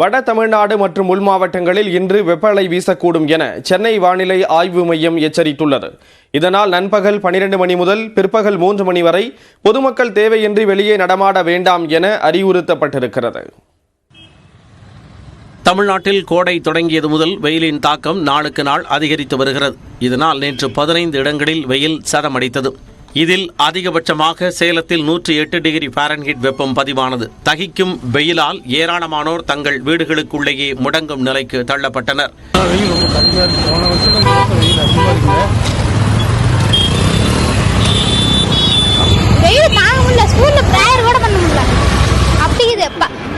வட தமிழ்நாடு மற்றும் உள் மாவட்டங்களில் இன்று வெப்ப அலை வீசக்கூடும் என சென்னை வானிலை ஆய்வு மையம் எச்சரித்துள்ளது. இதனால் நண்பகல் 12 மணி முதல் பிற்பகல் 3 மணி வரை பொதுமக்கள் தேவையின்றி வெளியே நடமாட வேண்டாம் என அறிவுறுத்தப்பட்டிருக்கிறது. தமிழ்நாட்டில் கோடை தொடங்கியது முதல் வெயிலின் தாக்கம் நாளுக்கு நாள் அதிகரித்து வருகிறது. இதனால் நேற்று 15 இடங்களில் வெயில் சதமடித்தது. இதில் அதிகபட்சமாக சேலத்தில் 108 டிகிரி ஃபாரன்ஹீட் வெப்பம் பதிவானது. தகிக்கும் வெயிலால் ஏராளமானோர் தங்கள் வீடுகளுக்குள்ளேயே முடங்கும் நிலைக்கு தள்ளப்பட்டனர்.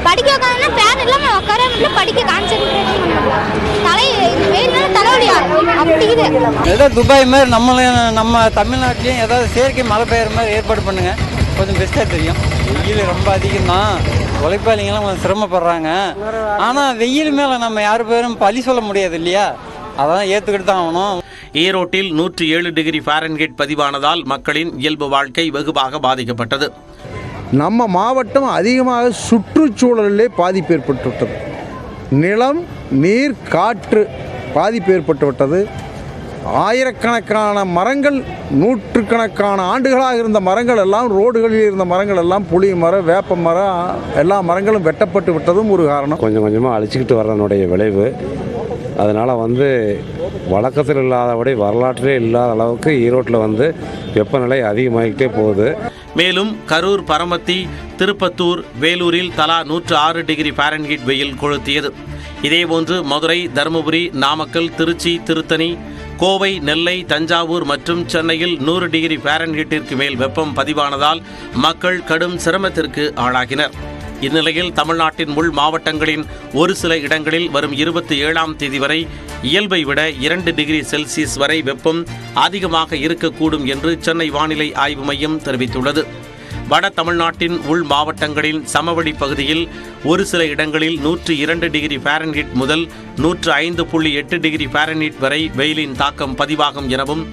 படிக்க உட்காந்து ஃபேன் இல்லாம உட்கார முடியல, படிக்க கான்சென்ட்ரேட் பண்ணல, வெயில்னால தலைவலியா அப்படிங்குது. ஏதோ துபாய் மாதிரி நம்ம தமிழ்நாட்டிலையும் ஏதாவது செயற்கை மழை பெய்யுற மாதிரி ஏற்பாடு பண்ணுங்க, கொஞ்சம் பெஸ்ட்டாக தெரியும். வெயில் ரொம்ப அதிகம் தான், உழைப்பாளிங்கெல்லாம் கொஞ்சம் சிரமப்படுறாங்க. ஆனால் வெயில் மேலே நம்ம யாரு பேரும் பழி சொல்ல முடியாது இல்லையா, அதான் ஏற்றுக்கிட்டு தான் ஆகணும். ஈரோட்டில் 107 டிகிரி ஃபாரன்ஹீட் பதிவானதால் மக்களின் இயல்பு வாழ்க்கை வெகுவாக பாதிக்கப்பட்டது. நம்ம மாவட்டம் அதிகமாக சுற்றுச்சூழலிலே பாதிப்பு ஏற்பட்டுவிட்டது. நிலம், நீர், காற்று பாதிப்பு ஏற்பட்டுவிட்டது. ஆயிரக்கணக்கான மரங்கள், நூற்றுக்கணக்கான ஆண்டுகளாக இருந்த மரங்கள் எல்லாம், ரோடுகளில் இருந்த மரங்கள் எல்லாம், புளிய மரம், வேப்ப மரம், எல்லா மரங்களும் வெட்டப்பட்டு விட்டதும் ஒரு காரணம். கொஞ்சம் கொஞ்சமாக அழிச்சிக்கிட்டு வர்றதனுடைய விளைவு. அதனால் வழக்கத்தில் இல்லாதபடி வரலாற்றிலே இல்லாத அளவுக்கு ஈரோட்டில் வெப்பநிலை அதிகமாகிக்கிட்டே போகுது. மேலும் கரூர், பரமத்தி, திருப்பத்தூர், வேலூரில் தலா 106 டிகிரி ஃபாரன்ஹீட் வெயில் கொளுத்தியது. இதேபோன்று மதுரை, தருமபுரி, நாமக்கல், திருச்சி, திருத்தணி, கோவை, நெல்லை, தஞ்சாவூர் மற்றும் சென்னையில் 100 டிகிரி ஃபாரன்ஹீட்டிற்கு மேல் வெப்பம் பதிவானதால் மக்கள் கடும் சிரமத்திற்கு ஆளாகினர். இந்நிலையில் தமிழ்நாட்டின் உள் மாவட்டங்களின் ஒரு சில இடங்களில் வரும் 27ஆம் தேதி வரை இயல்பை விட 2 டிகிரி செல்சியஸ் வரை வெப்பம் அதிகமாக இருக்கக்கூடும் என்று சென்னை வானிலை ஆய்வு மையம் தெரிவித்துள்ளது. வட தமிழ்நாட்டின் உள் மாவட்டங்களின் சமவெளி பகுதியில் ஒரு சில இடங்களில் 102 டிகிரி ஃபாரன்ஹீட் முதல் 105.8 டிகிரி ஃபாரன்ஹீட் வரை வெயிலின் தாக்கம் பதிவாகும் எனவும்,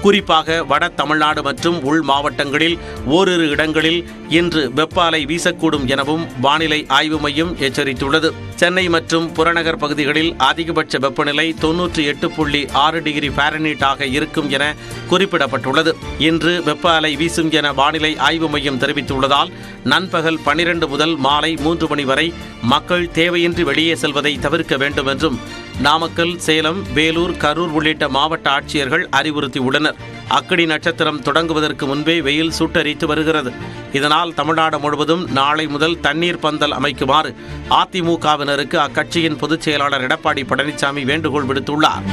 குறிப்பாக வட தமிழ்நாடு மற்றும் உள் மாவட்டங்களில் ஓரிரு இடங்களில் இன்று வெப்ப அலை வீசக்கூடும் எனவும் வானிலை ஆய்வு மையம் எச்சரித்துள்ளது. சென்னை மற்றும் புறநகர் பகுதிகளில் அதிகபட்ச வெப்பநிலை 98.6 டிகிரி ஃபாரன்ஹீட் ஆக இருக்கும் என குறிப்பிடப்பட்டுள்ளது. இன்று வெப்ப அலை வீசும் என வானிலை ஆய்வு மையம் தெரிவித்துள்ளதால் நண்பகல் 12 முதல் மாலை 3 மணி வரை மக்கள் தேவையின்றி வெளியே செல்வதை தவிர்க்க வேண்டும் என்றும் நாமக்கல், சேலம், வேலூர், கரூர் உள்ளிட்ட மாவட்ட ஆட்சியர்கள் அறிவுறுத்தியுள்ளனர். அக்கினி நட்சத்திரம் தொடங்குவதற்கு முன்பே வெயில் சுட்டரித்து வருகிறது. இதனால் தமிழ்நாடு முழுவதும் நாளை முதல் தண்ணீர் பந்தல் அமைக்குமாறு அதிமுகவினருக்கு அக்கட்சியின் பொதுச் செயலாளர் எடப்பாடி பழனிசாமி வேண்டுகோள் விடுத்துள்ளார்.